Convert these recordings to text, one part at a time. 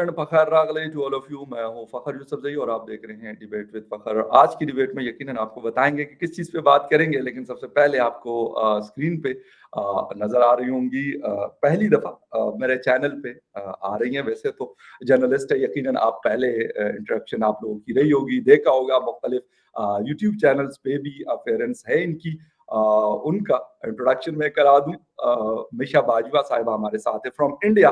And Fakhar Ragle to all of you. मैं हूँ फ़खर यूसुफज़ई और आप देख रहे हैं डिबेट विद फ़खर। आज की डिबेट में यकीनन आपको बताएँगे कि किस चीज़ पे बात करेंगे, लेकिन सबसे पहले आपको स्क्रीन पे नज़र आ रही होंगी पहली दफ़ा मेरे चैनल पे आ रही हैं। वैसे तो जर्नलिस्ट है, यकीनन आप पहले इंटरेक्शन आप लोगों की रही होगी, देखा होगा मुख्तलिफ यूट्यूब चैनल्स पे भी अपीयरेंस है इनकी। उनका इंट्रोडक्शन मैं करा दूँ। मिशा बाजवा साहिबा हमारे साथ है फ्रॉम इंडिया।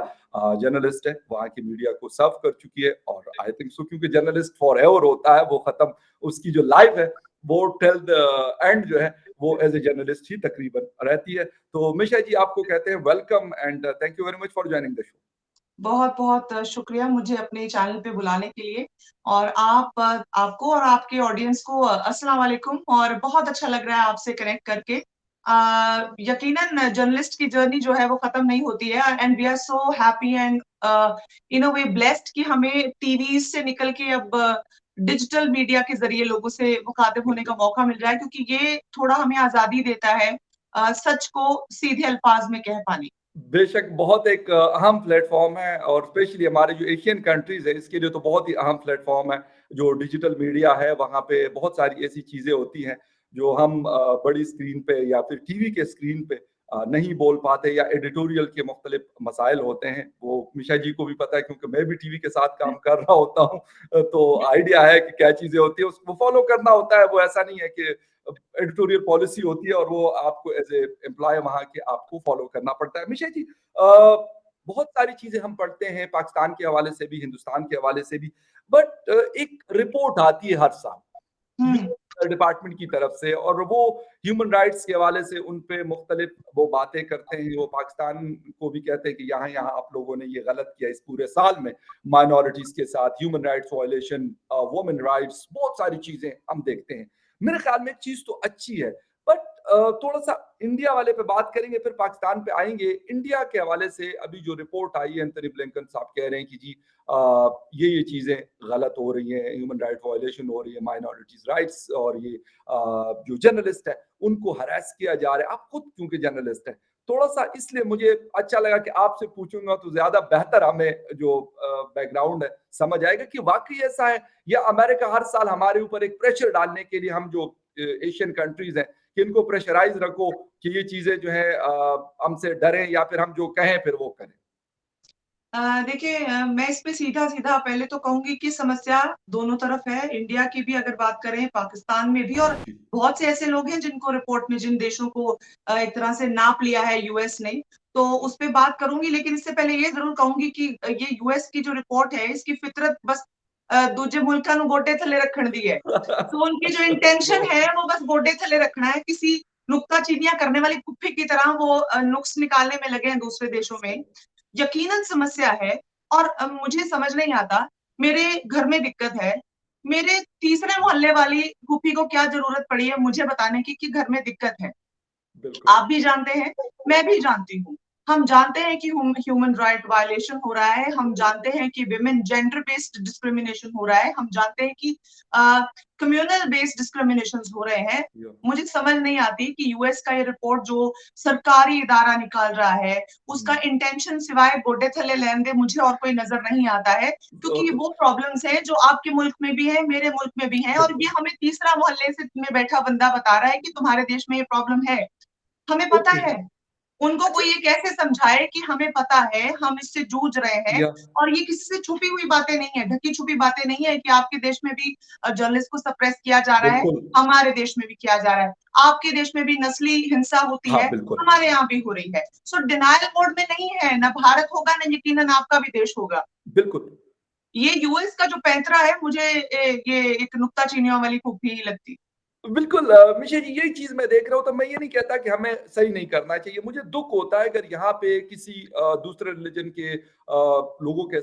जर्नलिस्ट है, वहाँ की मीडिया को सर्व कर चुकी है और आई थिंक सो क्योंकि जर्नलिस्ट फॉर एवर होता है, वो खत्म उसकी जो लाइफ है वो टिल द एंड जो है वो एज ए जर्नलिस्ट ही तकरीबन रहती है। तो मिशा जी आपको कहते हैं welcome and thank you very much for joining the show. बहुत-बहुत शुक्रिया मुझे अपने चैनल पे बुलाने के लिए और आपको और आपके ऑडियंस को अस्सलाम वालेकुम और बहुत अच्छा लग रहा है आपसे कनेक्ट करके। यकीनन जर्नलिस्ट की जर्नी जो है वो खत्म नहीं होती है and we are so happy and in a way blessed कि हमें टीवी से निकल के अब डिजिटल मीडिया के ज़रिए लोगों से मुखातिब होने का बिल्कुल। मौका मिल रहा है क्योंकि ये थोड़ा हमें आज़ादी देता है सच को सीधे अल्फाज में कह पाने की। बेशक बहुत एक अहम प्लेटफ़ॉर्म है और स्पेशली हमारे जो एशियन कंट्रीज़ है इसके लिए तो बहुत ही अहम प्लेटफ़ॉर्म है। जो डिजिटल मीडिया है वहाँ पे बहुत सारी ऐसी चीज़ें होती हैं जो हम बड़ी स्क्रीन पे या फिर टीवी के स्क्रीन पे नहीं बोल पाते या एडिटोरियल के मुख्तलिफ मसाइल होते हैं। वो मिशा जी को भी पता है क्योंकि मैं भी टीवी के साथ काम कर रहा होता हूँ। तो आइडिया है कि क्या चीज़ें होती हैं उसको फ़ॉलो करना होता है। वो ऐसा नहीं है कि एडिटोरियल पॉलिसी होती है और वो आपको एज ए एम्प्लॉय वहां के आपको फॉलो करना पड़ता है। मिशा जी बहुत सारी चीजें हम पढ़ते हैं पाकिस्तान के हवाले से भी हिंदुस्तान के हवाले से भी, बट एक रिपोर्ट आती है हर साल हुँ। यूएन डिपार्टमेंट की तरफ से और वो ह्यूमन राइट्स के हवाले से उन पे मुख्तलिफ वो बातें करते हैं। वो पाकिस्तान को भी कहते हैं कि यहाँ यहाँ आप लोगों ने ये गलत किया इस पूरे साल में माइनॉरिटीज के साथ, human rights violation, women rights, बहुत सारी चीजें हम देखते हैं। मेरे ख्याल में एक चीज तो अच्छी है, बट थोड़ा सा इंडिया वाले पे बात करेंगे फिर पाकिस्तान पे आएंगे। इंडिया के हवाले से अभी जो रिपोर्ट आई है एंथनी ब्लिंकन साहब कह रहे हैं कि जी ये चीजें गलत हो रही हैं, ह्यूमन राइट वायलेशन हो रही है, माइनॉरिटीज राइट्स, और ये जो जर्नलिस्ट है उनको हरास किया जा रहा है। आप खुद क्योंकि जर्नलिस्ट है, थोड़ा सा इसलिए मुझे अच्छा लगा कि आपसे पूछूंगा तो ज्यादा बेहतर हमें जो बैकग्राउंड है समझ आएगा कि वाकई ऐसा है या अमेरिका हर साल हमारे ऊपर एक प्रेशर डालने के लिए, हम जो एशियन कंट्रीज हैं कि इनको प्रेशराइज रखो कि ये चीजें जो है हमसे डरें या फिर हम जो कहें फिर वो करें। देखिए मैं इस पे सीधा-सीधा पहले तो कहूँगी कि समस्या दोनों तरफ है, इंडिया की भी अगर बात करें, पाकिस्तान में भी और जी। बहुत से ऐसे लोग हैं जिनको रिपोर्ट में जिन देशों को एक तरह से नाप लिया है यूएस ने, तो उस पे बात करूँगी लेकिन इससे पहले ये ज़रूर कहूँगी कि ये यूएस की जो रिपोर्ट है, इसकी फितरत बस दूजे मुल्कां नू गोडे थल्ले रखण दी है। तो उनकी जो इंटेंशन है, वो बस गोडे थल्ले रखना है, किसी नुक्ताचीनियाँ करने वाली कुप्पी की तरह वो नुक्स निकालने में लगे हैं दूसरे देशों में। यकीनन समस्या है और मुझे समझ नहीं आता, मेरे घर में दिक्कत है, मेरे तीसरे मोहल्ले वाली फूफी को क्या ज़रूरत पड़ी है मुझे बताने की कि घर में दिक्कत है। बिल्कुल। आप भी जानते हैं, मैं भी जानती हूँ। हम जानते हैं कि ह्यूमन राइट वायलेशन हो रहा है, हम जानते हैं कि विमेन जेंडर बेस्ड डिस्क्रिमिनेशन हो रहा है, हम जानते हैं कि कम्युनल बेस्ड डिस्क्रिमिनेशंस हो रहे हैं। या, मुझे समझ नहीं आती कि यूएस का ये रिपोर्ट जो सरकारी इदारा निकाल रहा है, उसका हम्म, इंटेंशन सिवाय गोडे थल्ले लैन दे मुझे और कोई नज़र नहीं आता है, क्योंकि ये तो, वो प्रॉब्लम्स हैं जो आपके मुल्क में भी है, मेरे मुल्क में भी है और ये बिल्कुल। हमें तीसरा मोहल्ले से में बैठा बंदा बता रहा है कि तुम्हारे देश में ये प्रॉब्लम है। हमें पता ओके। है, उनको अच्छा। कोई ये कैसे समझाए कि हमें पता है, हम इससे जूझ रहे हैं या, और ये किसी से छुपी हुई बातें नहीं है, ढकी-छुपी बातें नहीं है कि आपके देश में भी जर्नलिस्ट को सप्रेस किया जा रहा है, बिल्कुल। हमारे देश में भी किया जा रहा है। आपके देश में भी नस्ली हिंसा होती हाँ है, बिल्कुल। हमारे यहाँ भी हो रही है। सो डिनायल मोड में नहीं है, ना भारत होगा, ना यकीनन आपका भी देश होगा। बिल्कुल। ये यूएस का जो पैंतरा है, मुझे ये एक नुक्ताचीनियों वाली खूबी ही लगती है। बिल्कुल मिशा जी यही चीज़ मैं देख रहा हूँ, तो मैं ये नहीं कहता कि हमें सही नहीं करना चाहिए। मुझे दुःख होता है अगर यहाँ पे किसी दूसरे रिलिजन के लोगों के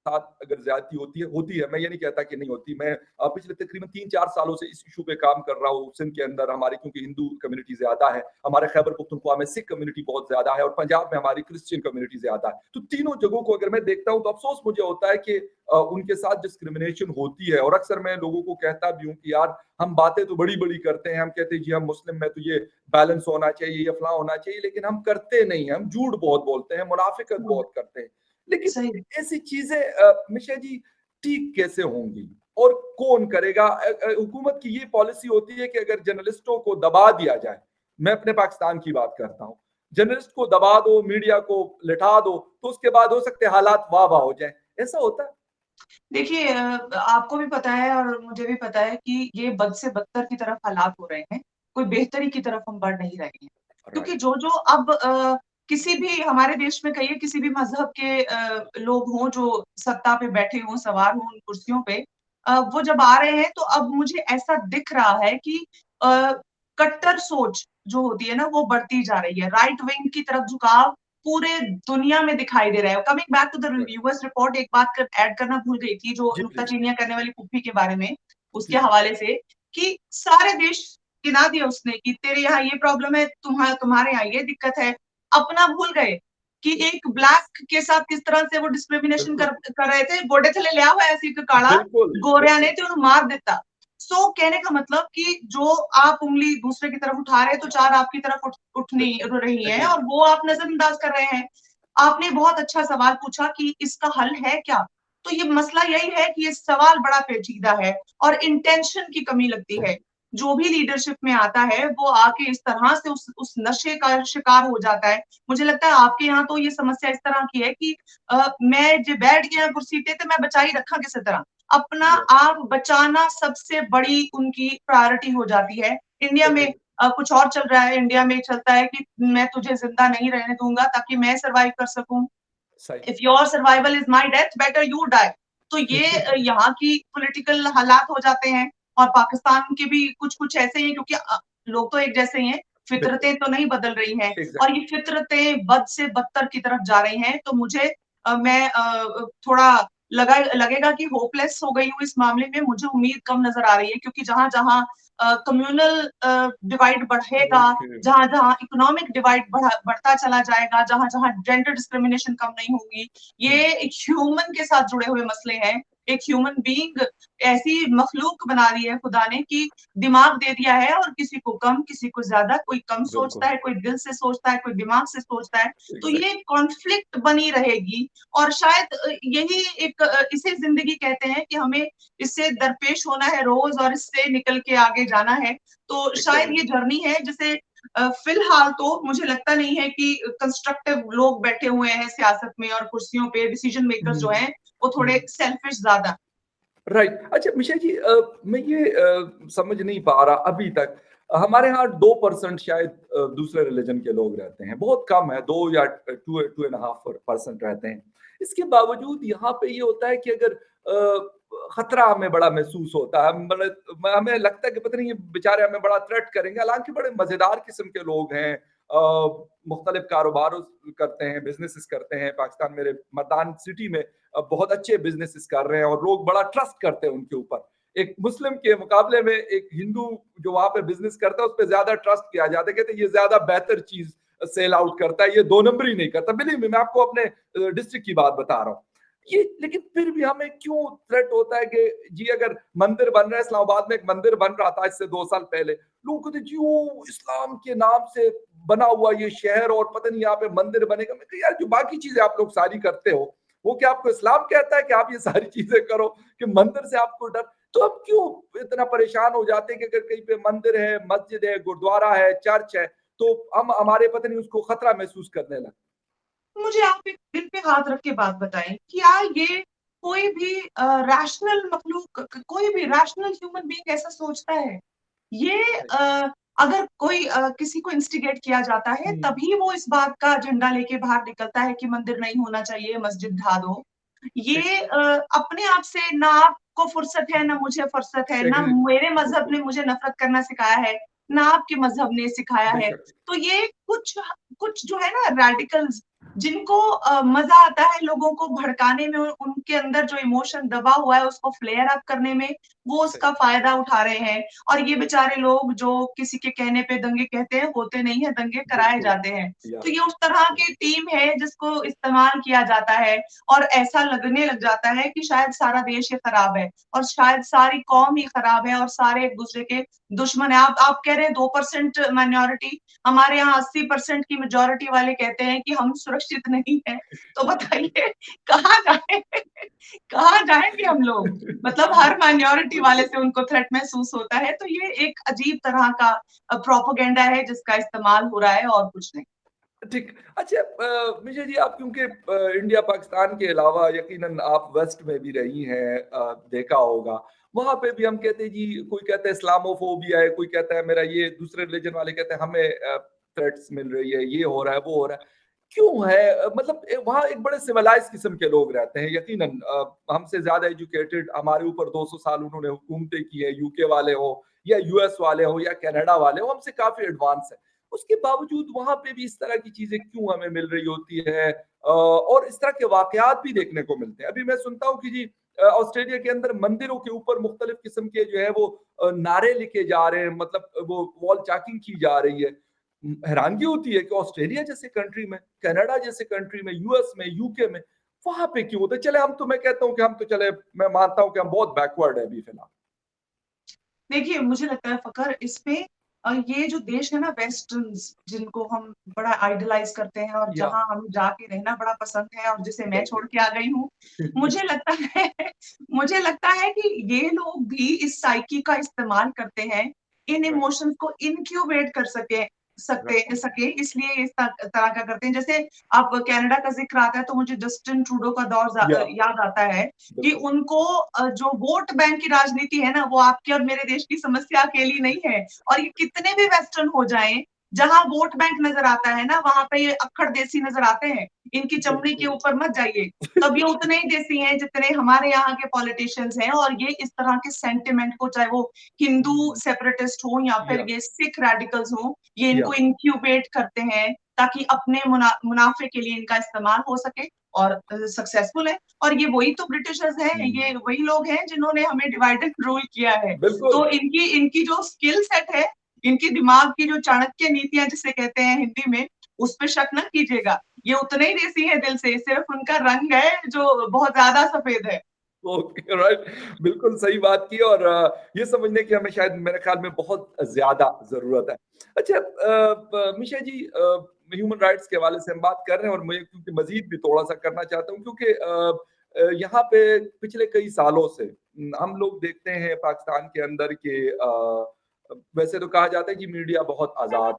साथ अगर ज्यादती होती है, मैं ये नहीं कहता कि नहीं होती। मैं पिछले तकरीबन 3-4 सालों से इस इशू पे काम कर रहा हूँ। सिंध के अंदर हमारी क्योंकि हिंदू कम्युनिटी ज्यादा है, हमारे खैबर पख्तूनख्वा में सिख कम्युनिटी बहुत ज्यादा है और पंजाब में हमारी क्रिश्चियन कम्युनिटी ज्यादा है। तो तीनों जगहों को अगर मैं देखता हूँ तो अफसोस मुझे होता है कि उनके साथ डिस्क्रिमिनेशन होती है। और अक्सर मैं लोगों को कहता भी हूँ कि यार हम बातें तो बड़ी-बड़ी करते हैं, हम कहते हैं जी हम मुस्लिम में तो ये बैलेंस होना चाहिए, ये फलां होना चाहिए, लेकिन हम करते नहीं हैं, हम झूठ बहुत बोलते हैं, मुनाफिकत हम्म, बहुत करते हैं। लेकिन सही। ऐसी चीजें मिशा जी ठीक कैसे होंगी और कौन करेगा? हुकूमत की ये पॉलिसी होती है कि अगर जर्नलिस्टों को दबा दिया जाए, मैं अपने पाकिस्तान की बात करता हूँ, जर्नलिस्ट को दबा दो, मीडिया को लिटा दो, तो उसके बाद हो सकते हैं हालात वाह-वाह हो जाएँ। ऐसा होता है? देखिए आपको भी पता है और मुझे भी पता है कि ये बद से बदतर की तरफ हालात हो रहे हैं। कोई बेहतरी की तरफ हम बढ़ नहीं रहे हैं। क्योंकि राइट, जो-जो अब किसी भी हमारे देश में कहिए किसी भी मज़हब के लोग हों जो सत्ता पे बैठे हों, सवार हों उन कुर्सियों पे वो जब आ रहे हैं तो अब मुझे ऐसा दिख रहा है कि अ, कट्टर सोच जो होती है ना वो बढ़ती जा रही है। राइट विंग की तरफ झुकाव पूरे दुनिया में दिखाई दे रहा है। Coming back to the right. US report एक बात कर ऐड करना भूल गई थी जो जी, प्लीज़। नुक्ताचीनियाँ करने वाली पुप्पी के बारे में, जी, उसके जी। हवाले से कि सारे देश गिना दिए उसने कि तेरे यहाँ ये प्रॉब्लम है, तुम्हारे यहाँ ये दिक्कत है। अपना भूल गए कि एक ब्लैक के साथ किस तरह से वो डिस्क्रिमिनेशन बिल्कुल, कर रहे थे। गोडे थले लिया हुआ ऐसी एक काड़ा बिल्कुल, गोरिया ने बिल्कुल। ते उन्हें मार देता। सो कहने का मतलब कि जो आप उँगली दूसरे की तरफ उठा रहे हैं तो 4 आपकी तरफ उठनी बिल्कुल, रही हैं एग्री। और वो आप नज़रअंदाज कर रहे हैं। आपने बहुत अच्छा सवाल पूछा कि इसका हल है क्या? तो ये मसला यही है कि ये सवाल बड़ा पेचीदा है और इंटेंशन की कमी लगती है। जो भी लीडरशिप में आता है, वो आके इस तरह से उस नशे का शिकार हो जाता है। मुझे लगता है आपके यहाँ तो ये समस्या इस तरह की है कि मैं जे बैठ गया कुर्सी पे ते मैं बचाई रखा किसी तरह। अपना यस, आप बचाना सबसे बड़ी उनकी प्रायोरिटी हो जाती है। इंडिया में एग्री। कुछ और चल रहा है, इंडिया में चलता है कि मैं तुझे ज़िंदा नहीं रहने दूँगा ताकि मैं सर्वाइव कर सकूँ। सही। If your survival is my death better you die. तो ये यहाँ की पॉलिटिकल हालात हो जाते हैं और पाकिस्तान के भी कुछ-कुछ ऐसे ही हैं क्योंकि लोग तो एक जैसे ही हैं, बिल्कुल, फितरतें तो नहीं बदल रही हैं और एग्ज़ैक्टली। ये फितरतें बद से बदतर की तरफ जा रही हैं। तो मुझे मैं थोड़ा लगेगा कि होपलेस हो गई हूँ इस मामले में, मुझे उम्मीद कम नज़र आ रही है क्योंकि जहाँ-जहाँ कम्युनल डिवाइड बढ़ेगा, ओके, जहाँ-जहाँ इकोनॉमिक डिवाइड बढ़ता चला जाएगा, जहाँ-जहाँ जेंडर डिस्क्रिमिनेशन कम नहीं होगी, हुँ, ये एक ह्यूमन के साथ जुड़े हुए मसले हैं। एक ह्यूमन बीइंग ऐसी मखलूक बना दी है खुदा ने कि दिमाग दे दिया है और किसी को कम, किसी को ज़्यादा, कोई कम सोचता बिल्कुल, है, कोई दिल से सोचता है, कोई दिमाग से सोचता है। तो ये एग्ज़ैक्टली, कॉन्फ्लिक्ट बनी रहेगी और शायद यही एक इसे ज़िंदगी कहते हैं कि हमें इससे दरपेश होना है रोज़ और इससे निकल के आगे जाना है। तो शायद एग्ज़ैक्टली। ये जर्नी है जिसे फिलहाल तो मुझे लगता नहीं है कि कंस्ट्रक्टिव लोग बैठे हुए हैं सियासत में और कुर्सियों पे डिसीजन मेकर्स हुँ, जो हैं, वो थोड़े हुँ। सेल्फिश ज़्यादा। राइट। अच्छा मिशा जी मैं ये समझ नहीं पा रहा अभी तक हमारे यहाँ 2% शायद दूसरे रिलीजन के लोग रहते हैं। बहुत कम है 2 या 2.5% रहते हैं। इसके बावजूद यहाँ पे ये होता है कि अगर खतरा हमें बड़ा महसूस होता है, हम बड़े हमें लगता है कि पता नहीं ये बेचारे हमें बड़ा थ्रेट करेंगे। हालाँकि बड़े मज़ेदार किस्म के लोग हैं। मुख्तलिफ कारोबार करते हैं, बिज़नेसेस करते हैं। पाकिस्तान मेरे मर्दान सिटी में बहुत अच्छे बिजनेसेस कर रहे हैं और लोग बड़ा ट्रस्ट करते हैं उनके ऊपर। एक मुस्लिम के मुकाबले में एक हिंदू जो वहाँ पे बिज़नेस करता है, उस पे ज़्यादा ट्रस्ट किया जाता है। कहते हैं ये ज़्यादा बेहतर चीज़ सेल आउट करता है, ये 2 नंबरी नहीं करता। बिलीव मी मैं आपको अपने डिस्ट्रिक्ट की बात बता रहा हूँ। ये लेकिन फिर भी हमें क्यों थ्रेट होता है कि जी अगर मंदिर बन रहा है इस्लामाबाद में एक मंदिर बन रहा था आज से 2 साल पहले। लोग कहते जी वो इस्लाम के नाम से बना हुआ ये शहर और पता नहीं यहाँ पे मंदिर बनेगा। मैं कहा यार जो बाकी चीज़ें आप लोग सारी करते हो वो क्या आपको इस्लाम कहता है कि आप ये सारी चीजें करो कि मंदिर से आपको डर तो अब क्यों इतना परेशान हो जाते हैं कि अगर कहीं पे मंदिर है मस्जिद है गुरुद्वारा है चर्च है तो हम हमारे पता नहीं उसको खतरा महसूस करने लगते मुझे आप एक दिल पे हाथ रख के बात बताएँ, क्या ये कोई भी रैशनल मखलूक कोई भी रैशनल ह्यूमन बीइंग ऐसा सोचता है? ये हैं। अगर कोई किसी को इंस्टिगेट किया जाता है, हम्म, तभी वो इस बात का झंडा लेके बाहर निकलता है कि मंदिर नहीं होना चाहिए, मस्जिद ढा दो। एक ये अपने आप से ना आपको फुर्सत है, ना मुझे फुर्सत है, ना एग्री मेरे मज़हब बिल्कुल ने मुझे नफ़रत करना सिखाया है, ना आपके मज़हब ने सिखाया है। बेशक तो ये कुछ कुछ जो है ना रैडिकल्स जिनको मजा आता है लोगों को भड़काने में, उनके अंदर जो इमोशन दबा हुआ है उसको फ्लेयर अप करने में, वो सही। उसका फायदा उठा रहे हैं। और ये बेचारे लोग जो किसी के कहने पे दंगे कहते हैं, होते नहीं है, दंगे कराए बिल्कुल। जाते हैं। या तो ये उस तरह की टीम है जिसको इस्तेमाल किया जाता है, और ऐसा लगने लग जाता है कि शायद सारा देश ही खराब है, और शायद सारी कौम ही खराब है, और सारे एक दूसरे के दुश्मन है। आप कह रहे हैं 2% माइनॉरिटी, हमारे यहाँ 80% की मेजॉरिटी वाले कहते हैं कि हम सुरक्षित नहीं है। तो बताइए कहाँ जाए कहाँ जाएंगे हम लोग? मतलब हर माइनॉरिटी वाले बिल्कुल। से उनको थ्रेट महसूस होता है। तो ये एक अजीब तरह का प्रोपेगेंडा है जिसका इस्तेमाल हो रहा है, और कुछ नहीं। ठीक। अच्छा, मिशा जी, आप क्योंकि इंडिया पाकिस्तान के अलावा यकीनन आप वेस्ट में भी रही हैं, देखा होगा। वहाँ पे भी हम कहते हैं जी, कोई कहता है इस्लामोफोबिया है, कोई कहता है मेरा ये, दूसरे रिलीजन वाले कहते हैं हमें थ्रेट्स मिल रही है, ये हो रहा है, वो हो रहा है। क्यों है? मतलब वहाँ एक बड़े सिविलाइज़्ड किस्म के लोग रहते हैं यकीनन, हमसे ज़्यादा एजुकेटेड, हमारे ऊपर 200 साल उन्होंने हुकूमतें की हैं, यूके वाले हो या यूएस वाले हो या कनाडा वाले हो, हमसे काफ़ी एडवांस है। उसके बावजूद वहाँ पे भी इस तरह की चीज़ें क्यों हमें मिल रही होती है? और इस तरह के वाक़यात भी देखने को मिलते हैं। अभी मैं सुनता हूँ कि जी ऑस्ट्रेलिया के अंदर मंदिरों के ऊपर मुख्तलिफ किस्म के जो है वो नारे लिखे जा रहे हैं, मतलब वो वॉल चाकिंग की जा रही है। हैरानगी होती है कि ऑस्ट्रेलिया जैसे कंट्री में, कनाडा जैसे कंट्री में, यूएस में, यूके में, वहाँ पे क्यों होता है? चले हम तो, मैं कहता हूँ कि हम तो चले, मैं मानता हूँ कि हम बहुत बैकवर्ड है अभी फिलहाल। देखिए, मुझे लगता है फ़खर इसमें ये जो देश है ना वेस्टर्न्स, जिनको हम बड़ा आइडलाइज़ करते हैं और या जहाँ हमें जाके रहना बड़ा पसंद है और जिसे मैं छोड़ बिल्कुल। के आ गई हूँ, मुझे लगता है मुझे लगता है कि ये लोग भी इस साइकी का इस्तेमाल करते हैं, इन राइट, इमोशंस को इनक्यूबेट कर राइट, सके, इसलिए इस तरह का करते हैं। जैसे अब कनाडा का ज़िक्र आता है तो मुझे जस्टिन ट्रूडो का दौर या याद आता है कि बिल्कुल। उनको जो वोट बैंक की राजनीति है ना, वो आपके और मेरे देश की समस्या अकेली नहीं है। और ये कितने भी वेस्टर्न हो जाएँ, जहाँ वोट बैंक नज़र आता है ना, वहाँ पे ये अक्खड़ देसी नज़र आते हैं। इनकी चमड़ी के बिल्कुल। ऊपर मत जाइए। तब ये उतने ही देसी हैं जितने हमारे यहाँ के पॉलिटिशियंस हैं, और ये इस तरह के सेंटिमेंट को, चाहे वो हिंदू सेपरेटिस्ट हों या फिर या ये सिख रैडिकल्स हों, ये या इनको इनक्यूबेट करते हैं ताकि अपने मुनाफ़े के लिए इनका इस्तेमाल हो सके, और सक्सेसफुल है। और ये वही तो ब्रिटिशर्स हैं, हुँ, ये वही लोग हैं जिन्होंने हमें डिवाइड एंड रूल किया है। बिल्कुल। तो इनकी इनकी जो स्किल सेट है, इनकी दिमाग की जो चाणक्य नीतियाँ जिसे कहते हैं हिंदी में, उस पे शक ना कीजिएगा। ये उतने ही देसी हैं दिल से, सिर्फ़ उनका रंग है जो बहुत ज़्यादा सफ़ेद है। Okay, right. बिल्कुल सही बात की, और ये समझने की हमें शायद मेरे ख़्याल में बहुत ज़्यादा ज़रूरत है। अच्छा, ब मिशा जी, ह्यूमन राइट्स के हवाले से हम बात कर रहे हैं, और मैं क्योंकि मज़ीद भी थोड़ा-सा करना चाहता हूँ, क्योंकि यहाँ पे पिछले कई सालों से हम लोग देखते हैं पाकिस्तान के अंदर के वैसे तो कहा जाता है कि मीडिया बहुत आज़ाद,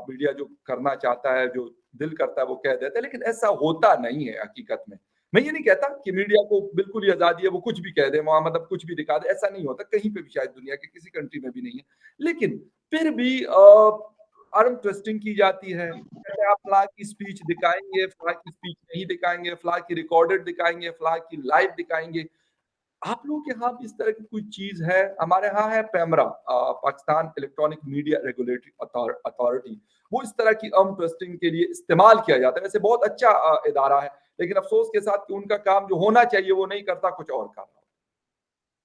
मीडिया जो करना चाहता है, जो दिल करता है वो कह देता है, लेकिन ऐसा होता नहीं है हकीकत में। मैं ये नहीं कहता कि मीडिया को बिल्कुल ही आज़ादी है, वो कुछ भी कह दे, वहाँ मतलब कुछ भी दिखा दे, ऐसा नहीं होता, कहीं पे भी शायद दुनिया के किसी कंट्री में भी नहीं है। लेकिन फिर भी आर्म ट्विस्टिंग की जाती है। कहते हैं आप फलाँ की स्पीच दिखाएँगे, फलाँ की स्पीच नहीं दिखाएँगे, फलाँ की रिकॉर्डेड दिखाएँगे, फलाँ की लाइव दिखाएँगे। आप लोगों के यहाँ भी इस तरह की कोई चीज़ है? हमारे यहाँ है PEMRA, Pakistan electronic media regulatory authority. वो इस तरह की आर्म ट्विस्टिंग के लिए इस्तेमाल किया जाता है। वैसे बहुत अच्छा इदारा है, लेकिन अफ़सोस के साथ कि उनका काम जो होना चाहिए वो नहीं करता, कुछ और कर रहा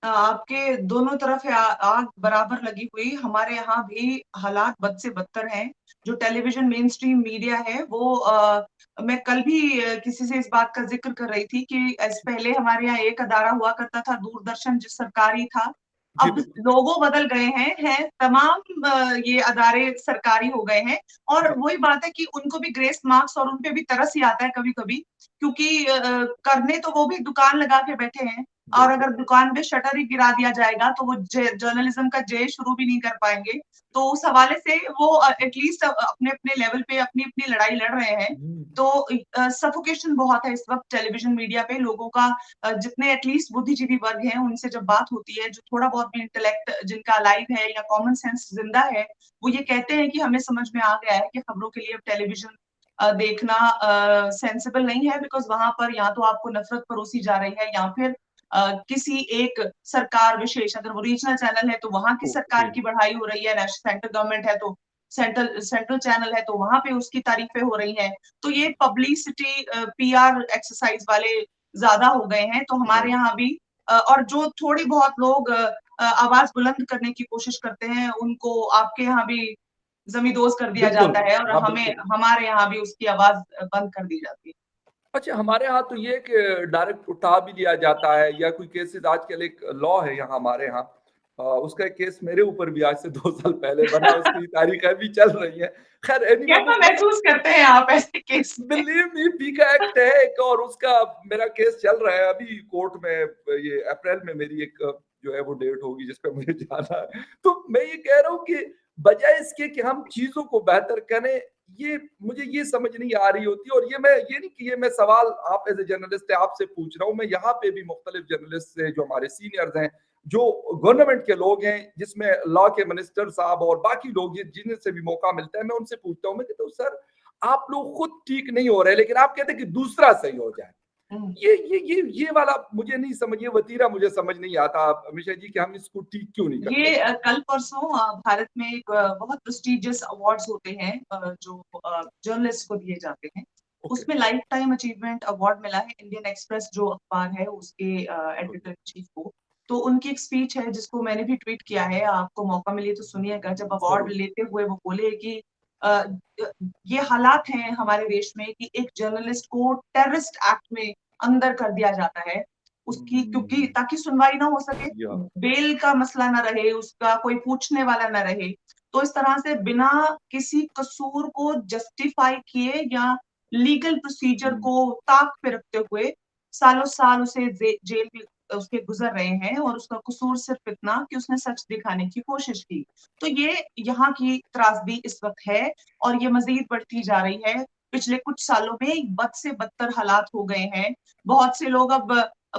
आपके दोनों तरफ है आग बराबर लगी हुई। हमारे यहाँ भी हालात बद से बदतर हैं। जो टेलीविज़न मेन स्ट्रीम मीडिया है वो मैं कल भी किसी से इस बात का ज़िक्र कर रही थी कि पहले हमारे यहाँ एक अदारा हुआ करता था दूरदर्शन, जो सरकारी था। जी, अब बिल्कुल। लोगो बदल गए हैं तमाम ये अदारे सरकारी हो गए हैं। और जी, वही बात है कि उनको भी ग्रेस मार्क्स और उन पे भी तरस ही आता है कभी-कभी, क्योंकि करने तो वो भी दुकान लगा के बैठे हैं। और बिल्कुल। अगर दुकान पे शटर ही गिरा दिया जाएगा तो वो जर्नलिज्म का जे शुरू भी नहीं कर पाएँगे। तो उस हवाले से वो एटलीस्ट अपने-अपने लेवल पे अपनी-अपनी लड़ाई लड़ रहे हैं। हुँ, तो सफोकेशन बहुत है इस वक़्त टेलीविज़न मीडिया पे लोगों का। जितने एटलीस्ट बुद्धिजीवी वर्ग हैं, उनसे जब बात होती है, जो थोड़ा बहुत भी इंटेलेक्ट जिनका अलाइव है या कॉमन सेंस ज़िंदा है, वो ये कहते हैं कि हमें समझ में आ गया है कि खबरों के लिए अब टेलीविज़न देखना सेंसिबल नहीं है, बिकॉज़ वहाँ पर या तो आपको नफ़रत परोसी जा रही है या फिर किसी एक सरकार विशेष, अगर वो रीजनल चैनल है तो वहाँ की सरकार ओके। की बढ़ाई हो रही है, सेंट्रल गवर्नमेंट है तो सेंट्रल चैनल है तो वहां पे उसकी तारीफें हो रही हैं। तो ये पब्लिसिटी पीआर एक्सरसाइज वाले ज्यादा हो गए हैं। तो हमारे राइट। यहाँ भी और जो थोड़ी बहुत लोग आवाज बुलंद करने की कोशिश करते हैं उनको आपके यहाँ भी जमींदोज कर दिया बिल्कुल, जाता है और हाँ, हमें बिल्कुल। हमारे यहाँ भी उसकी आवाज बंद कर दी जाती है। अच्छा, हमारे यहाँ तो ये कि डायरेक्ट उठा भी लिया जाता है या कोई केसेज़ आजकल एक लॉ है यहाँ हमारे यहाँ उसका एक केस मेरे ऊपर भी आज से 2 साल पहले बना, उसकी तारीखें भी चल रही हैं। ख़ैर एनीवे कैसा वो मतलब महसूस करते हैं आप ऐसे केस में? बिलीव मी पीका एक्ट है एक और उसका मेरा केस चल रहा है अभी कोर्ट में ये अप्रैल में मेरी एक जो है वो डेट होगी जिस पे मुझे जाना है। तो मैं ये कह रहा हूँ कि बजाय इसके कि हम चीज़ों को बेहतर करें, ये मुझे ये समझ नहीं आ रही होती और ये नहीं कि ये मैं सवाल आप एज़ अ जर्नलिस्ट है आपसे पूछ रहा हूँ, मैं यहाँ पे भी मुख्तलिफ जर्नलिस्ट से जो हमारे सीनियर्स हैं, जो गवर्नमेंट के लोग हैं, जिसमें लॉ के मिनिस्टर साहब और बाकी लोग जिन्हें से भी मौका मिलता है, मैं उनसे पूछता हूँ, मैं कहता हूँ सर आप लोग खुद ठीक नहीं हो रहे लेकिन आप कहते हैं कि दूसरा सही हो जाए। हम्म। ये वाला मुझे नहीं समझ ये वतीरा मुझे समझ नहीं आता अमीषा जी कि हम इसको ठीक क्यों नहीं कर ये सकते? कल परसों भारत में एक बहुत प्रेस्टिजियस अवार्ड्स होते हैं जो जर्नलिस्ट को दिए जाते हैं। ओके, उसमें लाइफ टाइम अचीवमेंट अवार्ड मिला है इंडियन एक्सप्रेस जो अखबार है उसके गुड, एडिटर इन चीफ को। तो उनकी एक स्पीच है जिसको मैंने भी ट्वीट किया है, आपको मौका मिले तो सुनिएगा। जब अवार्ड ज़रूर। लेते हुए वो बोले कि अ, ये हालात हैं हमारे देश में कि एक जर्नलिस्ट को टेररिस्ट एक्ट में अंदर कर दिया जाता है उसकी, क्योंकि हुँ, ताकि सुनवाई ना हो सके, या बेल का मसला ना रहे, उसका कोई पूछने वाला ना रहे। तो इस तरह से बिना किसी कसूर को जस्टिफाई किए या लीगल प्रोसीजर हुँ, को ताक पे रखते हुए सालों साल उसे जेल में उसके गुजर रहे हैं और उसका कसूर सिर्फ इतना कि उसने सच दिखाने की कोशिश की। तो ये यहाँ की त्रासदी इस वक्त है और ये मजीद बढ़ती जा रही है। पिछले कुछ सालों में बद से बदतर हालात हो गए हैं। बहुत से लोग अब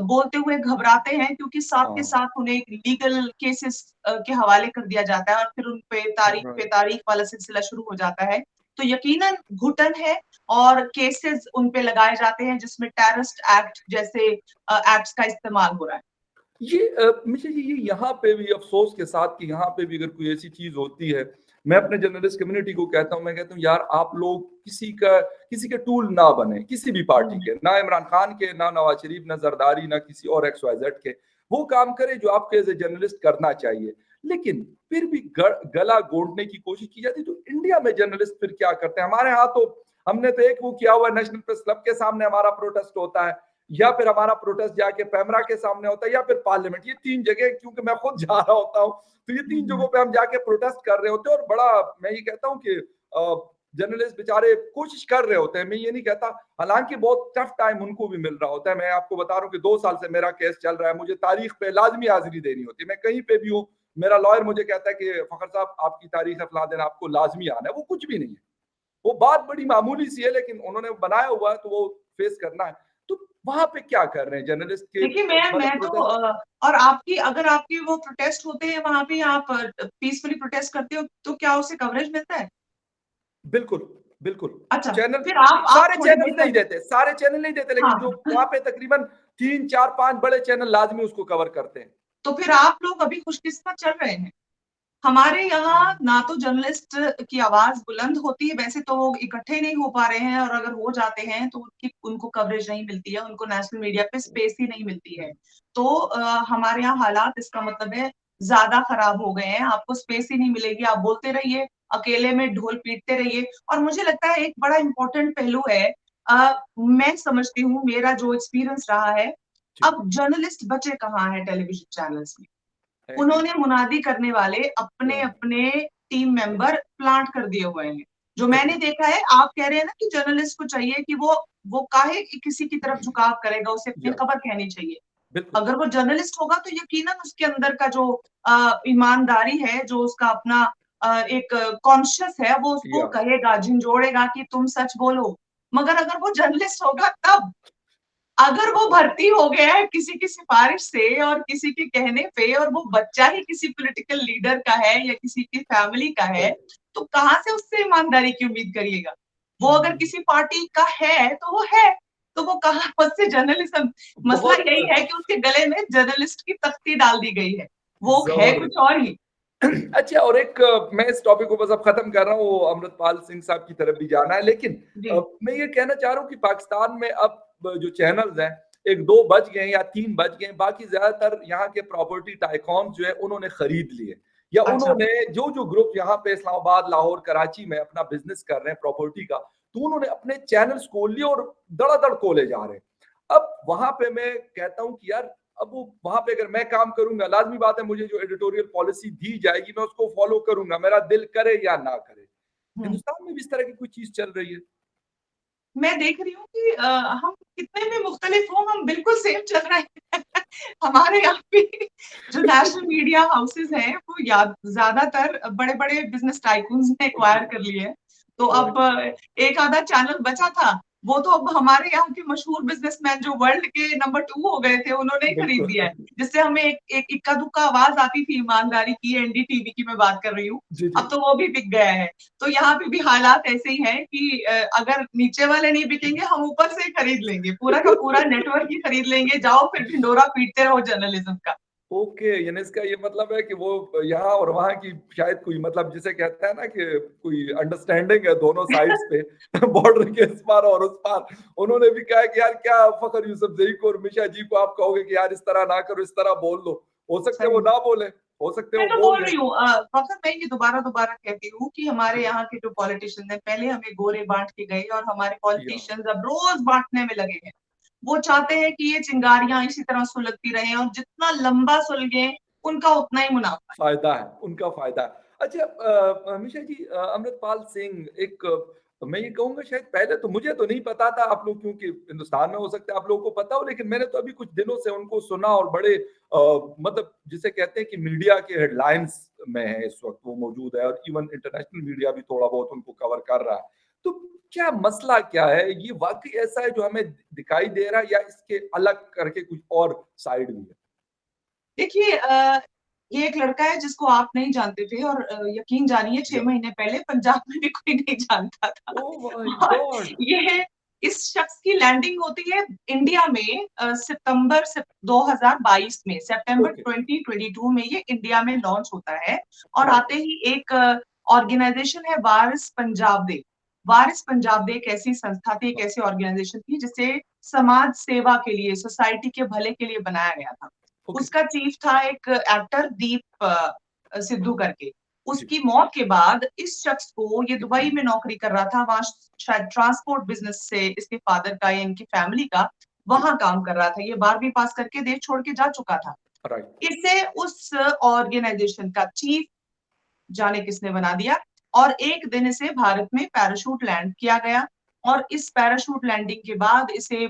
बोलते हुए घबराते हैं क्योंकि साथ के हाँ, साथ उन्हें लीगल केसेस के हवाले कर दिया जाता है और फिर उन पे तारीख पे राइट। तारीख वाला सिलसिला शुरू हो जाता है। तो यकीनन घुटन है और केसेस उन पे लगाए जाते हैं जिसमें टेररिस्ट एक्ट जैसे एक्ट्स का इस्तेमाल हो रहा है। ये मिश्रा जी ये यहाँ पे भी अफ़सोस के साथ कि यहाँ पे भी अगर कोई ऐसी चीज़ होती है, मैं अपने जर्नलिस्ट कम्युनिटी को कहता हूँ, मैं कहता हूँ यार आप लोग किसी के टूल ना बने, किसी भी पार्टी हम्म। के, ना इमरान खान के, ना नवाज़ शरीफ, ना ज़रदारी, ना किसी और एक्स वाई ज़ेड के। वो काम करें जो आपको एज़ अ जर्नलिस्ट करना चाहिए। लेकिन फिर भी गला घोंटने की कोशिश की जाती है, तो इंडिया में जर्नलिस्ट फिर क्या करते हैं? हमारे यहाँ तो हमने तो एक वो किया हुआ है नेशनल प्रेस क्लब के सामने हमारा प्रोटेस्ट होता है। या फिर हमारा प्रोटेस्ट जाके पैमरा के सामने होता है या फिर पार्लियामेंट ये 3 जगह क्योंकि मैं खुद जा रहा होता हूँ, तो ये 3 हम्म। जगहों पे हम जाके प्रोटेस्ट कर रहे होते हैं और बड़ा मैं ये कहता हूँ कि जर्नलिस्ट बेचारे कोशिश कर रहे होते हैं, मैं ये नहीं कहता हालाँकि बहुत टफ टाइम उनको भी मिल रहा होता है। मैं आपको बता रहा हूँ कि 2 साल से मेरा केस चल रहा है, मुझे तारीख पे लाज़मी हाज़िरी देनी होती है, मैं कहीं पे भी हूँ, मेरा लॉयर मुझे कहता है कि फ़खर साहब आपकी तारीख है फलाँ दिन आपको लाज़मी आना है, वो कुछ भी नहीं है। वो बात बड़ी मामूली सी है लेकिन उन्होंने बनाया हुआ है तो वो फेस करना है। तो वहाँ पे क्या कर रहे हैं जर्नलिस्ट के देखिए मतलब मैं तो प्रोटेस्ट और आपकी अगर आपके वो प्रोटेस्ट होते हैं वहां पे आप पीसफुली प्रोटेस्ट करते हो तो क्या उसे कवरेज मिलता है? बिल्कुल, बिल्कुल। अच्छा, चैनल फिर आप सारे थोड़ी चैनल नहीं बेहतर। देते, सारे चैनल नहीं देते लेकिन जो हाँ। वहाँ पे तकरीबन 3, 4, 5 बड़े चैनल लाज़मी उसको कवर करते हैं। तो फिर आप लोग अभी खुशकिस्मत चल रहे हैं। हमारे यहाँ ना तो जर्नलिस्ट की आवाज बुलंद होती है, वैसे तो वो इकट्ठे नहीं हो पा रहे हैं और अगर हो जाते हैं तो उनको कवरेज नहीं मिलती है, उनको नेशनल मीडिया पे स्पेस ही नहीं मिलती है। तो हमारे यहाँ हालात इसका मतलब है ज्यादा खराब हो गए हैं। आपको स्पेस ही नहीं मिलेगी, आप बोलते रहिए, अकेले में ढोल पीटते रहिए। और मुझे लगता है एक बड़ा इंपॉर्टेंट पहलू है, मैं समझती हूँ, मेरा जो एक्सपीरियंस रहा है, जी, अब जर्नलिस्ट बचे कहाँ हैं टेलीविजन चैनल्स में? एग्री उन्होंने मुनादी करने वाले या अपने-अपने टीम मेंबर प्लांट कर दिए हुए हैं। जो मैंने एग्री देखा है, आप कह रहे हैं ना कि जर्नलिस्ट को चाहिए कि वो काहे कि किसी की तरफ झुकाव करेगा, उसे अपनी या खबर कहनी चाहिए। बिल्कुल, अगर वो जर्नलिस्ट होगा तो यकीनन उसके अंदर का जो ईमानदारी है, जो उसका अपना एक कॉन्शियस है, वो उसको या कहेगा, झिंझोड़ेगा कि तुम सच बोलो। मगर अगर वो जर्नलिस्ट होगा तब। अगर वो भर्ती हो गया है किसी की सिफारिश से और किसी के कहने पे और वो बच्चा ही किसी पॉलिटिकल लीडर का है या किसी की फैमिली का है, राइट। तो कहाँ से उससे ईमानदारी की उम्मीद करिएगा? वो अगर हुँ, किसी पार्टी का है, तो वो है। तो वो कहाँ उससे जर्नलिज्म। मसला बहुत यही है कि उसके गले में जर्नलिस्ट की तख्ती डाल दी गई है। वो है कुछ ज़बरदस्त। और ही। अच्छा, और एक मैं इस टॉपिक को बस अब खत्म कर रहा हूँ, अमृतपाल सिंह साहब की तरफ भी जाना है, लेकिन जी, मैं ये कहना चाह रहा हूँ कि पाकिस्तान में अब जो चैनल्स हैं, 1-2 बच गए या 3 बच गए, बाकी ज़्यादातर यहाँ के प्रॉपर्टी टाइकॉन्स जो है उन्होंने खरीद लिए, या अच्छा। उन्होंने जो ग्रुप यहाँ पे इस्लामाबाद, लाहौर, कराची में अपना बिज़नेस कर रहे हैं प्रॉपर्टी का, तो उन्होंने अपने चैनल्स खोल लिए और धड़ाधड़ खोले जा रहे हैं। अब वहाँ पे मैं कहता हूँ कि यार, अब वो वहाँ पे अगर मैं काम करूँगा, लाज़मी बात है मुझे जो एडिटोरियल पॉलिसी दी जाएगी मैं उसको फ़ॉलो करूँगा, मेरा दिल करे या ना करे। हुँ। हिंदुस्तान में भी इस तरह की कोई चीज़ चल रही है। मैं देख रही हूँ कि हम कितने भी मुख्तलिफ हों, हम बिल्कुल सेम चल रहे हैं। हमारे यहाँ पे जो नेशनल मीडिया हाउसेज़ हैं, वो या ज़्यादातर बड़े-बड़े बिज़नेस टाइकून्स ने एक्वायर कर लिए हैं। तो अब राइट, एक आधा चैनल बचा था, वो तो अब हमारे यहाँ के मशहूर बिज़नेसमैन जो वर्ल्ड के नंबर 2 हो गए थे, उन्होंने ही खरीद बिल्कुल। लिया है। जिससे हमें एक एक इक्का-दुक्का आवाज़ आती थी ईमानदारी की, एनडीटीवी की मैं बात कर रही हूँ। जी, जी। अब तो वो भी बिक गया है। तो यहाँ पे भी हालात ऐसे ही हैं कि अगर नीचे वाले नहीं बिकेंगे, हम ऊपर से ही खरीद लेंगे। पूरा का पूरा नेटवर्क ही खरीद लेंगे, जाओ फिर ढिंढोरा पीटते रहो जर्नलिज़्म का। ओके, यानी इसका ये मतलब है कि वो यहाँ और वहाँ की शायद कोई मतलब जिसे कहते हैं ना कि कोई अंडरस्टैंडिंग है दोनों साइड्स पे बॉर्डर के इस पार और उस पार। उन्होंने भी कहा कि यार क्या फ़खर यूसुफ़ज़ई को और मिशा जी को आप कहोगे कि यार इस तरह ना करो, इस तरह बोल दो। हो सकता है वो सही। ना बोले, हो सकता है मैं वो तो बोल बोल दें। रही हूँ फ़खर मैं ये दोबारा-दोबारा कहती हूँ कि हमारे यहाँ के जो पॉलिटिशियंस हैं, पहले हमें गोरे बाँट के गए और हमारे या पॉलिटिशियंस अब रोज़ बाँटने में लगे हैं। वो चाहते हैं कि ये चिंगारियाँ इसी तरह सुलगती रहें और जितना लंबा सुलगें, उनका उतना ही मुनाफ़ा है। फ़ायदा है, उनका फ़ायदा है। अच्छा, हमेशा जी, अमृतपाल सिंह एक मैं ये कहूँगा शायद पहले तो मुझे तो नहीं पता था, आप लोग क्योंकि हिंदुस्तान में हो सकता है आप लोगों को पता हो, लेकिन मैंने तो अभी कुछ दिनों से उनको सुना और बड़े मतलब जिसे कहते हैं कि मीडिया के हेडलाइन्स में है इस वक़्त वो मौजूद है, और इवन इंटरनेशनल मीडिया भी थोड़ा बहुत उनको कवर कर रहा है। तो क्या मसला क्या है? ये वाक़ई ऐसा है जो हमें दिखाई दे रहा है, या इसके अलग करके कुछ और साइड भी है? देखिए ये एक लड़का है जिसको आप नहीं जानते थे और यकीन जानिए 6 या महीने पहले पंजाब में भी कोई नहीं जानता था। ओह माय और गॉड! ये इस शख्स की लैंडिंग होती है इंडिया में सितंबर 2022 में, सितंबर ओके, 2022 में ये इंडिया में लॉन्च होता है और राइट, आते ही एक ऑर्गेनाइज़ेशन है वारिस पंजाब डे। वारिस पंजाब डे एक ऐसी संस्था थी, एक हाँ, ऐसी ऑर्गेनाइज़ेशन थी जिसे समाज सेवा के लिए, सोसाइटी के भले के लिए बनाया गया था। ओके, उसका चीफ था एक एक्टर दीप सिद्धू करके। जी, उसकी मौत के बाद इस शख्स को ये दुबई में नौकरी कर रहा था, वहाँ शायद ट्रांसपोर्ट बिज़नेस से इसके फादर का या इनकी फैमिली का जी, वहाँ काम कर रहा था। ये 12वीं पास करके देश छोड़ के जा चुका था। राइट, इसे उस ऑर्गेनाइज़ेशन का चीफ जाने किसने बना दिया और एक दिन इसे भारत में पैराशूट लैंड किया गया और इस पैराशूट लैंडिंग के बाद इसे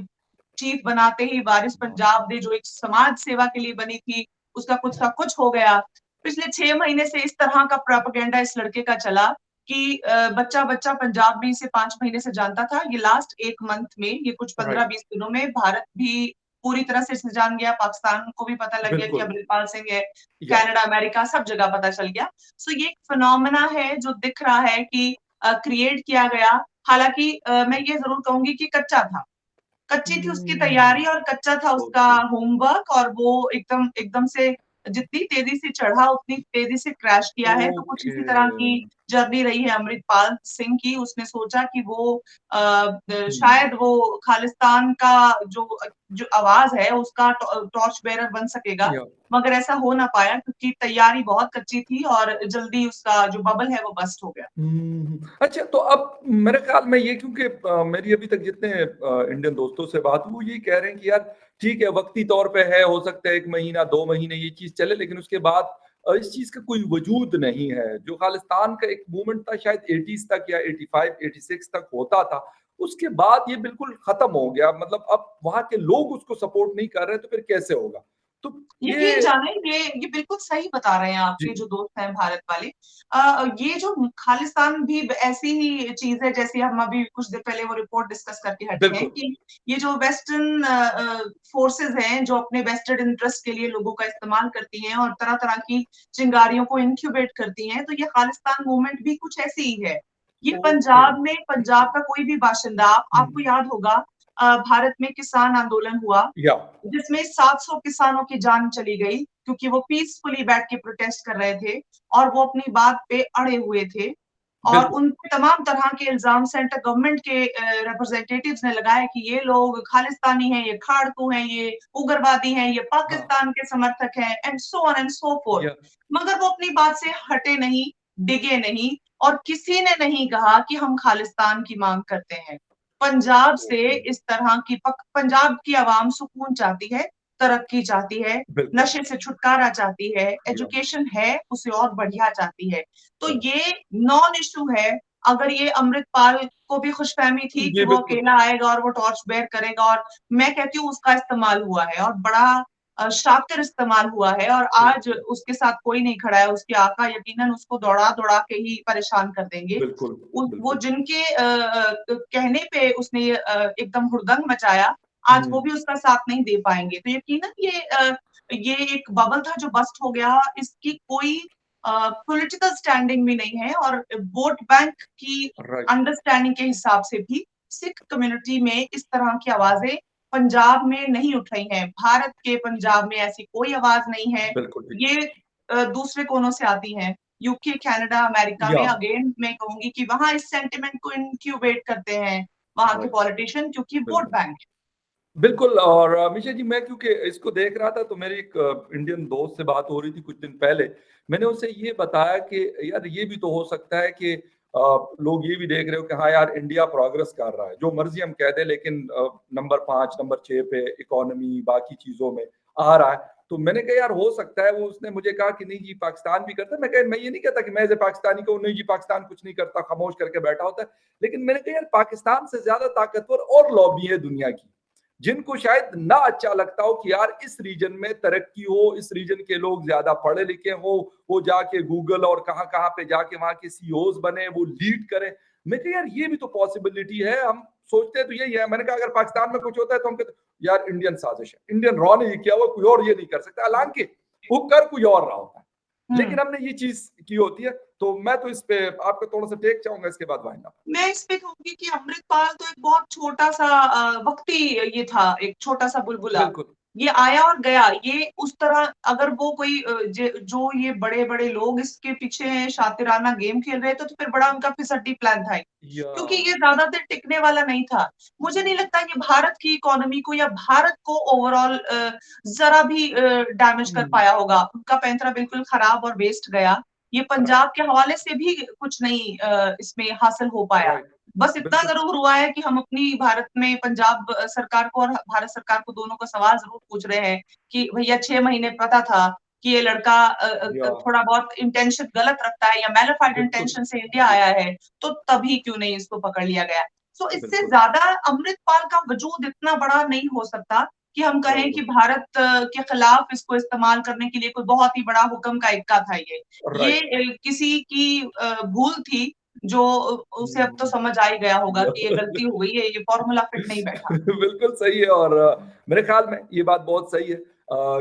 चीफ बनाते ही वारिस पंजाब ने जो एक समाज सेवा के लिए बनी थी, उसका कुछ का कुछ हो गया। पिछले 6 महीने से इस तरह का प्रोपेगेंडा इस लड़के का चला कि बच्चा-बच्चा पंजाब भी इसे 5 महीने से जानता था। ये लास्ट 1 मंथ में, ये कुछ राइट, 15-20 दिनों में भारत भी पूरी तरह से इसे जान गया, पाकिस्तान को भी पता लग गया कि बिल्कुल, अमृतपाल सिंह है, या कनाडा, अमेरिका सब जगह पता चल गया। सो ये एक फिनोमेना है जो दिख रहा है कि क्रिएट किया गया। हालाँकि मैं ये ज़रूर कहूँगी कि कच्चा था। कच्ची थी उसकी हुँ, तैयारी और कच्चा था उसका ओके, होमवर्क और वो एकदम एकदम से जितनी तेज़ी से चढ़ा उतनी तेज़ी से क्रैश किया है। तो कुछ ओके, इसी तरह की जर्नी रही है अमृतपाल सिंह की। उसने सोचा कि वो हुँ, शायद वो खालिस्तान का जो आवाज़ है उसका टॉर्च बेयरर बन सकेगा। या मगर ऐसा हो ना पाया क्योंकि तैयारी बहुत कच्ची थी और जल्दी उसका जो बबल है वो बस्ट हो गया। अच्छा, तो अब मेरे ख़्याल में ये क्योंकि मेरी अभी तक जितने इंडियन दोस्तों से बात हुई, वो यही कह रहे हैं कि यार ठीक है, वक़्ती तौर पे है, हो सकता है 1 महीना, 2 महीने ये चीज़ चले, लेकिन उसके बाद इस चीज़ का कोई वजूद नहीं है। जो खालिस्तान का एक मूवमेंट था शायद 80s तक या 85, 86 तक होता था, उसके बाद ये बिल्कुल ख़त्म हो गया। मतलब अब वहाँ के लोग उसको सपोर्ट नहीं कर रहे, तो फिर कैसे होगा? तो यकीन ये जाने ये बिल्कुल सही बता रहे हैं जी, आपके जो दोस्त हैं भारत वाले। ये जो खालिस्तान भी ऐसी ही चीज़ है जैसे हम अभी कुछ देर पहले वो रिपोर्ट डिस्कस करके हटे हैं बिल्कुल, कि ये जो वेस्टर्न फोर्सेस हैं जो अपने वेस्टेड इंटरेस्ट के लिए लोगों का इस्तेमाल करती हैं और तरह-तरह की चिंगारियों को इंक्यूबेट करती हैं, तो ये खालिस्तान मूवमेंट भी कुछ ऐसी ही है। ये ओके। पंजाब में पंजाब का कोई भी बाशिंदा आपको हुँ, याद होगा भारत में किसान आंदोलन हुआ या जिसमें 700 किसानों की जान चली गई। क्योंकि वो पीसफुली बैठ के प्रोटेस्ट कर रहे थे और वो अपनी बात पे अड़े हुए थे। और बिल्कुल। उन पे तमाम तरह के इल्ज़ाम सेंटर गवर्नमेंट के रिप्रेजेंटेटिव्स ने लगाए कि ये लोग खालिस्तानी हैं, ये खाड़कू हैं, ये उग्रवादी हैं, ये हाँ, पाकिस्तान के समर्थक हैं and so on and so fourth. या मगर वो अपनी बात से हटे नहीं, डिगे नहीं और किसी ने नहीं कहा कि हम खालिस्तान की मांग करते हैं। पंजाब से ओके, इस तरह की पंजाब की आवाम सुकून चाहती है, तरक्की चाहती है, बिल्कुल, नशे से छुटकारा चाहती है, या एजुकेशन है, उसे और बढ़िया चाहती है। तो करेक्ट। ये नॉन इश्यू है। अगर ये अमृतपाल को भी खुशफ़हमी थी कि जी, वो बिल्कुल, अकेला आएगा और वो टॉर्च बेयर करेगा और मैं कहती हूँ उसका इस्तेमाल हुआ है और बड़ा शातिर इस्तेमाल हुआ है और आज बिल्कुल, उसके साथ कोई नहीं खड़ा है। उसके आका यकीनन उसको दौड़ा-दौड़ा के ही परेशान कर देंगे। बिल्कुल, वो बिल्कुल। जिनके कहने पे उसने एकदम हुड़दंग मचाया, आज वो हुँ, भी उसका साथ नहीं दे पाएँगे। तो यकीनन ये एक बबल था जो बस्ट हो गया। इसकी कोई पॉलिटिकल स्टैंडिंग भी नहीं है और वोट बैंक की राइट, अंडरस्टैंडिंग के हिसाब से भी सिख कम्युनिटी में इस तरह की आवाज़ें पंजाब में नहीं उठ रही हैं। भारत के पंजाब में ऐसी कोई आवाज़ नहीं है। बिल्कुल ठीक। ये दूसरे कोनों से आती हैं। यूके, कनाडा, अमेरिका या में अगेन मैं कहूँगी कि वहाँ इस सेंटिमेंट को इन्क्यूबेट करते हैं वहाँ के राइट, पॉलिटिशियन क्योंकि वोट बिल्कुल। बैंक है। बिल्कुल और अमीषा जी मैं क्योंकि इसको देख रहा था तो मेरी एक इंडियन दोस्त से बात हो रही थी कुछ दिन पहले। मैंने उनसे ये बताया कि यार ये भी तो हो सकता है कि लोग ये भी देख रहे हो कि हाँ यार इंडिया प्रोग्रेस कर रहा है। जो मर्ज़ी हम कह दें लेकिन नंबर 5 नंबर 6 पे इकोनॉमी बाकी चीज़ों में आ रहा है। तो मैंने कहा यार हो सकता है वो उसने मुझे कहा कि नहीं जी पाकिस्तान भी करता है। मैं ये नहीं कहता कि मैं ऐसे पाकिस्तानी कहूँ नहीं जी पाकिस्तान कुछ नहीं करता, खामोश करके बैठा होता है। लेकिन मैंने कहा यार पाकिस्तान से ज़्यादा ताकतवर और लॉबी है दुनिया की। जिनको शायद ना अच्छा लगता हो कि यार इस रीजन में तरक्की हो, इस रीजन के लोग ज़्यादा पढ़े लिखे हों, वो जाके गूगल और कहाँ-कहाँ पे जाके वहाँ के सीईओज़ बने, वो लीड करें। मैं कहा यार ये भी तो पॉसिबिलिटी है, हम सोचते तो यही है। मैंने कहा अगर पाकिस्तान में कुछ होता है तो हम कहते यार इंडियन साजिश है, इंडियन रॉ ने ये किया हुआ कोई और ये नहीं कर सकता। हालाँकि वो कर कोई और रहा होता है। हुँ। लेकिन हमने ये चीज़ की होती है, तो मैं तो इस पे आपका थोड़ा-सा टेक चाहूँगा इसके बाद वाइंड अप। मैं इस पे कहूँगी कि अमृतपाल तो एक बहुत छोटा-सा वक़्ती ये था, एक छोटा-सा बुलबुला। बिल्कुल, ये आया और गया। ये उस तरह अगर वो कोई जो ये बड़े-बड़े लोग इसके पीछे शातिराना गेम खेल रहे थे, तो फिर बड़ा उनका फिसड्डी प्लान था ये। या क्योंकि ये ज़्यादा देर टिकने वाला नहीं था। मुझे नहीं लगता ये भारत की इकोनॉमी को या भारत को ओवरऑल ज़रा भी डैमेज कर हुँ, पाया होगा। उनका पैंतरा बिल्कुल खराब और वेस्ट गया। ये राइट, पंजाब के हवाले से भी कुछ नहीं इसमें हासिल हो पाया। राइट, बस इतना बिल्कुल, ज़रूर हुआ है कि हम अपनी भारत में पंजाब सरकार को और भारत सरकार को दोनों को सवाल ज़रूर पूछ रहे हैं कि भैया 6 महीने पता था कि ये लड़का या थोड़ा बहुत इंटेंशन गलत रखता है या मैलिफाइड बिल्कुल, इंटेंशन से इंडिया जी, आया है, तो तभी क्यों नहीं इसको पकड़ लिया गया। सो इससे बिल्कुल, ज़्यादा अमृतपाल का वजूद इतना बड़ा नहीं हो सकता कि हम कहें कि ज़रूर, भारत के खिलाफ इसको इस्तेमाल करने के लिए कोई बहुत ही बड़ा हुक्म का इक्का था ये। ये राइट, किसी की भूल थी जो उसे अब तो हुँ, समझ आ ही गया होगा या कि ये गलती हो गई है, ये फ़ॉर्मूला फिट नहीं बैठा। बिल्कुल सही है और मेरे ख़्याल में ये बात बहुत सही है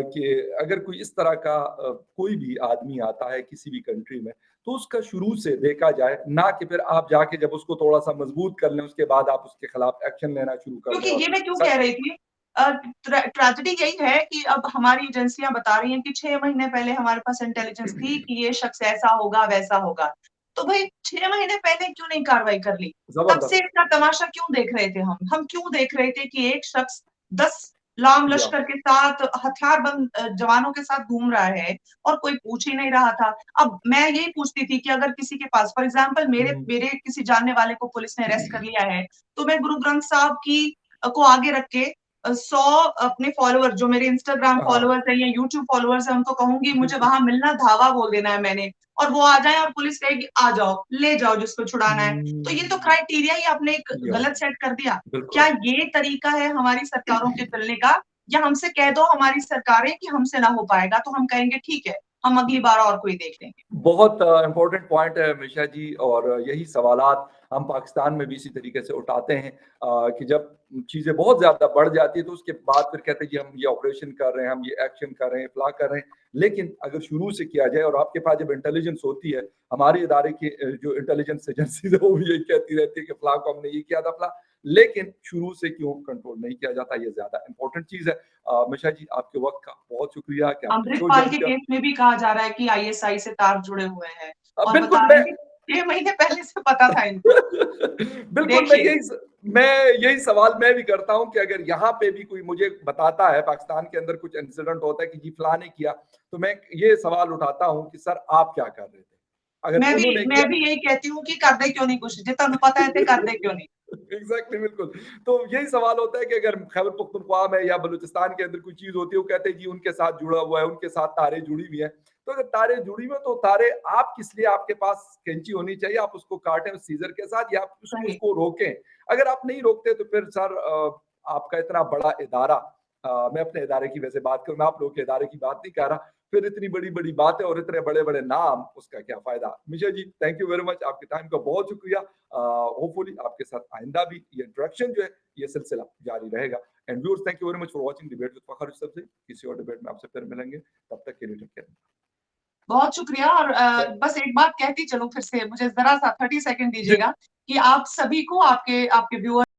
कि अगर कोई इस तरह का कोई भी आदमी आता है किसी भी कंट्री में, तो उसका शुरू से देखा जाए, ना कि फिर आप जाके जब उसको थोड़ा-सा मजबूत कर लें, उसके बाद आप उसके खिलाफ एक्शन लेना शुरू कर क्योंकि दें और ये मैं क्यों स कह रही थी ट्रेजेडी यही है कि अब हमारी एजेंसियाँ बता रही हैं कि 6 महीने पहले हमारे पास इंटेलिजेंस थी कि ये शख्स ऐसा होगा, वैसा होगा। तो भई 6 महीने पहले क्यों नहीं कार्रवाई कर ली? तब से ज़बरदस्त इसका तमाशा क्यों देख रहे थे हम? हम क्यों देख रहे थे कि एक शख्स 10 लाम या लश्कर के साथ हथियारबंद जवानों के साथ घूम रहा है और कोई पूछ ही नहीं रहा था। अब मैं यही पूछती थी कि अगर किसी के पास फॉर एग्ज़ाम्पल मेरे हुँ, मेरे किसी जानने वाले को पुलिस ने अरेस्ट कर लिया है, तो मैं गुरु ग्रंथ साहब की को आगे रख के 100 अपने फॉलोवर जो मेरे इंस्टाग्राम हाँ, फॉलोवर्स हैं या यूट्यूब फॉलोवर्स हैं, उनको कहूँगी मुझे बिल्कुल, वहाँ मिलना धावा बोल देना है मैंने और वो आ जाएँ और पुलिस कहेगी आ जाओ, ले जाओ जिसको छुड़ाना है। तो ये तो हुँ, क्राइटेरिया ही आपने एक या गलत सेट कर दिया। क्या बिल्कुल। ये तरीका है हमारी सरकारों के चलने का? या हमसे कह दो हमारी सरकारें कि हमसे ना हो पाएगा, तो हम कहेंगे ठीक है, हम अगली बार और कोई देख लेंगे। बहुत इम्पोर्टेंट पॉइंट है मिशा जी और यही सवालात हम पाकिस्तान में भी इसी तरीके से उठाते हैं कि जब चीज़ें बहुत ज़्यादा बढ़ जाती है तो उसके बाद फिर कहते हैं कि हम ये ऑपरेशन कर रहे हैं, हम ये एक्शन कर रहे हैं, फलाँ कर रहे हैं। लेकिन अगर शुरू से किया जाए और आपके पास जब इंटेलिजेंस होती है, हमारे इदारे की जो इंटेलिजेंस एजेंसीज़ है वो भी यही कहती रहती है कि फलाँ को हमने ये किया था, फलाँ लेकिन शुरू से क्यों कंट्रोल नहीं किया जाता, ये ज़्यादा इम्पोर्टेंट चीज़ है। मिशा जी, आपके वक़्त का बहुत शुक्रिया कि आपने शो अमृतपाल जॉइन के किया। केस में भी कहा जा रहा है कि आईएसआई से तार जुड़े हुए हैं और बिल्कुल बता रहे मैं हैं कि 6 महीने पहले से पता था इनको। बिल्कुल, देखिए, मैं यही सवाल मैं भी करता हूँ कि अगर यहाँ पे भी कोई मुझे बताता है, पाकिस्तान के अंदर कुछ इंसिडेंट होता है कि जी फलाँ ने किया, तो मैं ये सवाल उठाता हूँ कि सर आप क्या कर रहे थे? अगर उन्होंने मैं किया भी यही कहती हूँ कि कर दे क्यों नहीं कुछ, जे तुहानू पता है ते कर दे क्यों नहीं? एग्ज़ैक्टली बिल्कुल। तो यही सवाल होता है कि अगर खैबर पख्तूनख्वा में या बलूचिस्तान के अंदर कोई चीज़ होती है, वो कहते हैं जी उनके साथ जुड़ा हुआ है, उनके साथ तारें जुड़ी हुई हैं। तो अगर तारें जुड़ी हुई हैं, तो तारें आप किस लिए आपके पास कैंची होनी चाहिए, आप उसको काटें उस सीज़र के साथ या आप सही, उसको रोकें। अगर आप नहीं रोकते तो फिर सर आपका इतना बड़ा इदारा मैं अपने इदारे की वैसे बात करूँ, मैं आप लोगों के इदारे की बात नहीं कर रहा। फिर इतनी बड़ी-बड़ी बातें और इतने बड़े-बड़े नाम, उसका क्या फ़ायदा? मिशा जी, थैंक यू वेरी मच, आपके टाइम का बहुत शुक्रिया। होपफुली आपके साथ आइंदा भी ये इंटरेक्शन जो है, ये सिलसिला जारी रहेगा। And viewers, thank you very much for watching debate with Fakhar Yusuf से। किसी और डिबेट में आपसे फिर मिलेंगे। तब तक के लिए टेक केयर। बहुत शुक्रिया और बस एक बात कहती चलूँ फिर से, मुझे ज़रा-सा 30 सेकंड जी। दीजिएगा कि आप सभी को आपके आपके व्यूअर्स